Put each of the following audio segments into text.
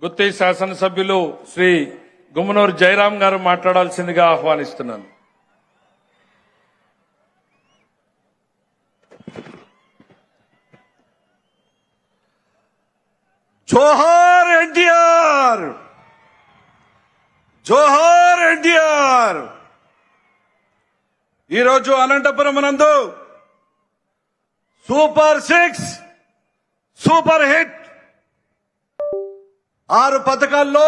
గుత్తి శాసనసభ్యులు శ్రీ గుమ్మనూరు జయరాం గారు మాట్లాడాల్సిందిగా ఆహ్వానిస్తున్నాను. జోహార్ ఎన్టీఆర్, జోహార్ ఎన్టీఆర్. ఈరోజు అనంతపురం నందు సూపర్ 6 సూపర్ హిట్ 6 పథకాల్లో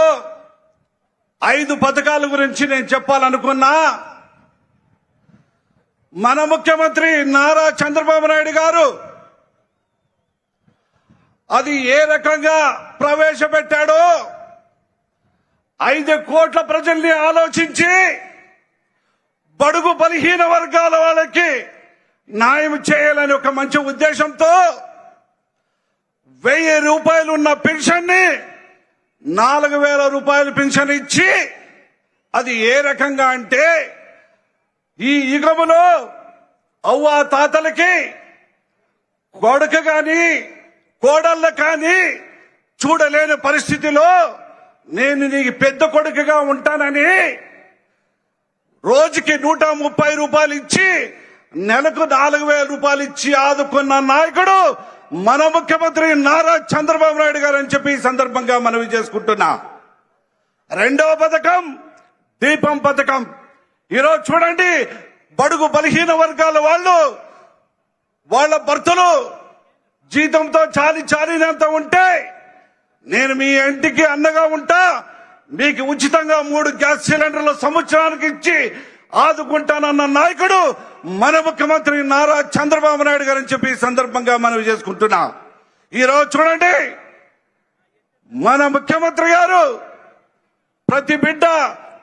5 పథకాల గురించి నేను చెప్పాలనుకున్నా. మన ముఖ్యమంత్రి నారా చంద్రబాబు నాయుడు గారు అది ఏ రకంగా ప్రవేశపెట్టాడో 5 కోట్ల ప్రజల్ని ఆలోచించి బడుగు బలహీన వర్గాల వాళ్ళకి న్యాయం చేయాలని ఒక మంచి ఉద్దేశంతో 1000 రూపాయలు ఉన్న పెన్షన్ ని 4000 రూపాయలు పెన్షన్ ఇచ్చి, అది ఏ రకంగా అంటే ఈ యుగములో అవ్వా తాతలకి కొడుకు గాని కోడళ్ళ కానీ చూడలేని పరిస్థితిలో నేను నీకు పెద్ద కొడుకుగా ఉంటానని రోజుకి 130 రూపాయలు ఇచ్చి నెలకు 4000 రూపాయలు ఇచ్చి ఆదుకున్న నాయకుడు మన ముఖ్యమంత్రి నారా చంద్రబాబు నాయుడు గారు అని చెప్పి ఈ సందర్భంగా మనవి చేసుకుంటున్నా. రెండవ పథకం దీపం పథకం. ఈరోజు చూడండి, బడుగు బలహీన వర్గాల వాళ్ళు వాళ్ళ భర్తలు జీతంతో చాలినంత ఉంటే నేను మీ ఇంటికి అన్నగా ఉంటా, మీకు ఉచితంగా 3 గ్యాస్ సిలిండర్ల సంవత్సరానికి ఇచ్చి ఆదుకుంటానన్న నాయకుడు మన ముఖ్యమంత్రి నారా చంద్రబాబు నాయుడు గారు అని చెప్పి ఈ సందర్భంగా మనవి చేసుకుంటున్నా. ఈరోజు చూడండి, మన ముఖ్యమంత్రి గారు ప్రతి బిడ్డ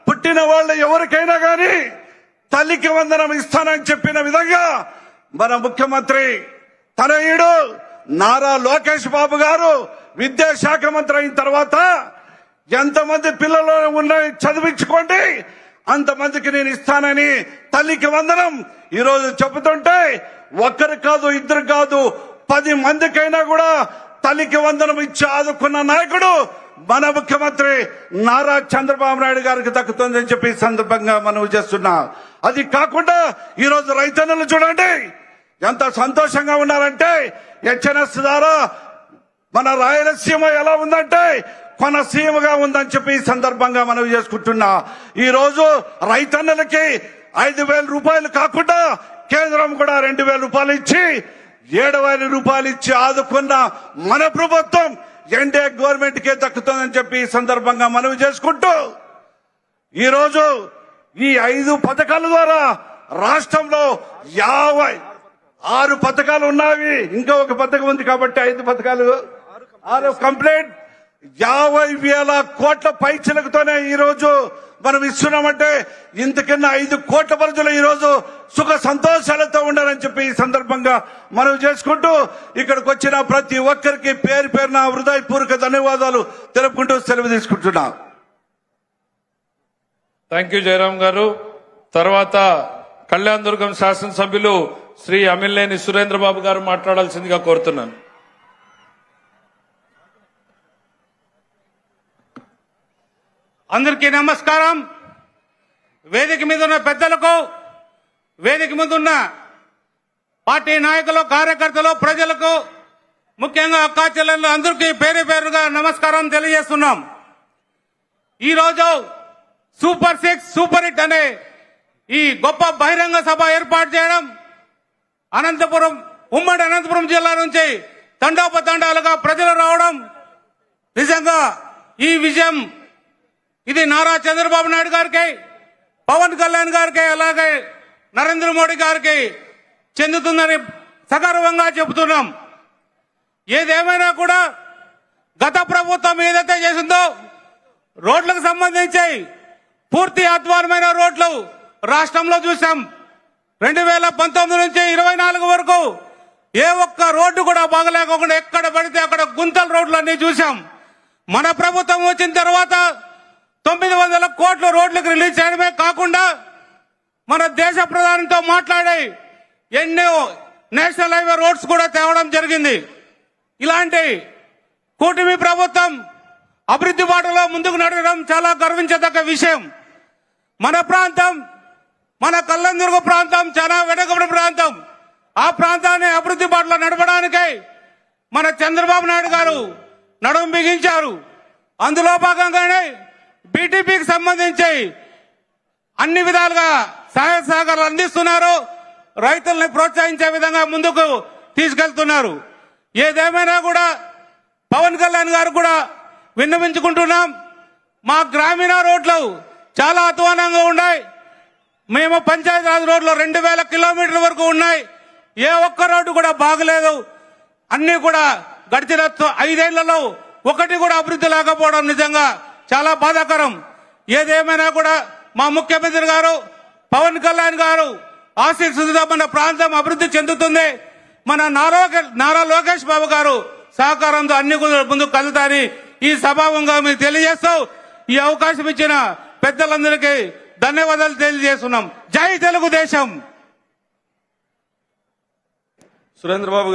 పుట్టిన వాళ్ళ ఎవరికైనా గాని తల్లికి వందనం ఇస్తానని చెప్పిన విధంగా మన ముఖ్యమంత్రి తనయుడు నారా లోకేష్ బాబు గారు విద్యాశాఖ మంత్రి అయిన తర్వాత ఎంతమంది పిల్లలు ఉన్నాయి చదివించుకోండి, అంతమందికి నేను ఇస్తానని తల్లికి వందనం ఈరోజు చెబుతుంటే, ఒక్కరు కాదు, 2 కాదు, 10 మందికైనా కూడా తల్లికి వందనం ఇచ్చి ఆదుకున్న నాయకుడు మన ముఖ్యమంత్రి నారా చంద్రబాబు నాయుడు గారికి దక్కుతుందని చెప్పి ఈ సందర్భంగా మనం చేస్తున్నా. అది కాకుండా ఈరోజు రైతన్నలు చూడండి ఎంత సంతోషంగా ఉన్నారంటే, హెచ్ఎన్ఎస్ ద్వారా మన రాయలసీమ ఎలా ఉందంటే కొనసీమగా ఉందని చెప్పి ఈ సందర్భంగా మనం చేసుకుంటున్నా. ఈ రోజు రైతన్నలకి 5000 రూపాయలు కాకుండా కేంద్రం కూడా 2000 రూపాయలు ఇచ్చి 7000 రూపాయలు ఇచ్చి ఆదుకున్న మన ప్రభుత్వం ఎన్డీఏ గవర్నమెంట్ కే దక్కుతుందని చెప్పి ఈ సందర్భంగా మనవి చేసుకుంటూ, ఈరోజు ఈ 5 పథకాల ద్వారా రాష్ట్రంలో 56 పథకాలు ఉన్నాయి. ఇంకా ఒక పథకం ఉంది కాబట్టి 5 పథకాలు 6 కంప్లీట్. 50,000 కోట్ల పైచిలకుతోనే ఈ రోజు మనం ఇస్తున్నామంటే ఇంతకన్నా 5 కోట్ల ప్రజలు ఈ రోజు సుఖ సంతోషాలతో ఉండాలని చెప్పి ఈ సందర్భంగా మనం చేసుకుంటూ, ఇక్కడికి వచ్చిన ప్రతి ఒక్కరికి పేరు పేరున హృదయపూర్వక ధన్యవాదాలు తెలుపుకుంటూ సెలవు తీసుకుంటున్నా. థ్యాంక్ యూ జయరాం గారు. తర్వాత కళ్యాణదుర్గం శాసనసభ్యులు శ్రీ అమిల్నేని సురేంద్రబాబు గారు మాట్లాడాల్సిందిగా కోరుతున్నాను. అందరికీ నమస్కారం. వేదిక మీద ఉన్న పెద్దలకు, వేదిక మీద ఉన్న పార్టీ నాయకులు, కార్యకర్తలు, ప్రజలకు, ముఖ్యంగా అక్కా చెల్లెళ్ళు అందరికీ పేరు పేరుగా నమస్కారం తెలియజేస్తున్నాం. ఈరోజు సూపర్ 6 సూపర్ హిట్ అనే ఈ గొప్ప బహిరంగ సభ ఏర్పాటు చేయడం, ఉమ్మడి అనంతపురం జిల్లా నుంచి తండోపతండాలుగా ప్రజలు రావడం, నిజంగా ఈ విజయం ఇది నారా చంద్రబాబు నాయుడు గారికి, పవన్ కళ్యాణ్ గారికి, అలాగే నరేంద్ర మోడీ గారికి చెందుతుందని సగర్వంగా చెబుతున్నాం. ఏదేమైనా కూడా గత ప్రభుత్వం ఏదైతే చేసిందో రోడ్లకు సంబంధించి పూర్తి అధ్వానమైన రోడ్లు రాష్ట్రంలో చూసాం. 2019 నుంచి 24 వరకు ఏ ఒక్క రోడ్డు కూడా బాగలేకోకుండా ఎక్కడ పడితే అక్కడ గుంతల రోడ్లు అన్ని చూసాం. మన ప్రభుత్వం వచ్చిన తర్వాత 900 కోట్ల రోడ్లకు రిలీజ్ చేయడమే కాకుండా మన దేశ ప్రధానితో మాట్లాడి ఎన్నో నేషనల్ హైవే రోడ్స్ కూడా తేవడం జరిగింది. ఇలాంటి కూటమి ప్రభుత్వం అభివృద్ధి బాటలో ముందుకు నడవడం చాలా గర్వించదగ్గ విషయం. మన ప్రాంతం, మన కళ్యాణదుర్గ ప్రాంతం చాలా వెనుకబడిన ప్రాంతం. ఆ ప్రాంతాన్ని అభివృద్ధి బాటలో నడపడానికై మన చంద్రబాబు నాయుడు గారు నడుము బిగించారు. అందులో భాగంగానే బీటీపీకి సంబంధించి అన్ని విధాలుగా సహాయ సహకారాలు అందిస్తున్నారు. రైతుల్ని ప్రోత్సహించే విధంగా ముందుకు తీసుకెళ్తున్నారు. ఏదేమైనా కూడా పవన్ కళ్యాణ్ గారు కూడా విన్నవించుకుంటున్నాం. మా గ్రామీణ రోడ్లు చాలా అధ్వానంగా ఉన్నాయి. మేము పంచాయతీరాజ్ రోడ్లు 2000 కిలోమీటర్ల వరకు ఉన్నాయి. ఏ ఒక్క రోడ్డు కూడా బాగలేదు. అన్ని కూడా గడిచిన 5 ఏళ్లలో ఒకటి కూడా అభివృద్ధి లేకపోవడం నిజంగా చాలా బాధాకరం. ఏదేమైనా కూడా మా ముఖ్యమంత్రి గారు పవన్ కళ్యాణ్ గారు ఆశీస్సులతో మన ప్రాంతం అభివృద్ధి చెందుతుంది. మన నారా లోకేష్ బాబు గారు సహకారంతో అన్ని ముందుకు కదులుతారని ఈ సభాముఖంగా మీరు తెలియజేస్తూ ఈ అవకాశం ఇచ్చిన పెద్దలందరికీ ధన్యవాదాలు తెలియజేస్తున్నాం. జై తెలుగుదేశం. సురేంద్రబాబు గారు